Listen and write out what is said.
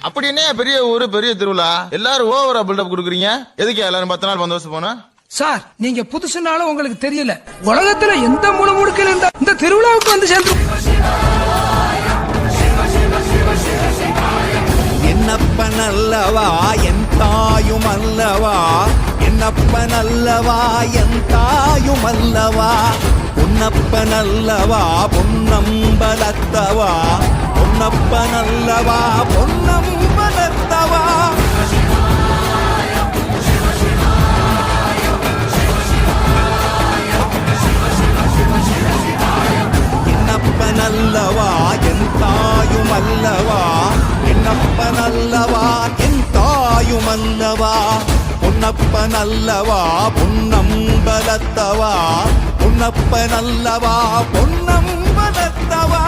அப்படி என்ன பெரிய ஊரு பெரிய திருவிழா எல்லாரும் ஓவரா பில்டப் கொடுக்குறீங்க? எதுக்கு எல்லாரும் 10 நாள் பந்தோபஸ்து போனா? சார் நீங்க புதுசுனாலும் உங்களுக்கு தெரியல, உலகத்துல எந்த மூல முடுக்கில் இருந்தா இந்த திருவிழாவுக்கு வந்து சேர்ந்து என்னப்பன் அல்லவா என் தாயும் அல்லவா, என்னப்பன் அல்லவா என் தாயும் அல்லவா, பொன்னப்பன் அல்லவா பொன்னம்பலத்தவா, பொன்னப்பன் அல்லவா பொன்னம்பலத்தவா. என்னப்பன் அல்லவா என் தாயும் அல்லவா, என்னப்பன் அல்லவா என் தாயும் அல்லவா, பொன்னப்பன் அல்லவா பொன்னம்பலத்தவா, பொன்னப்பன் அல்லவா பொன்னம்பலத்தவா.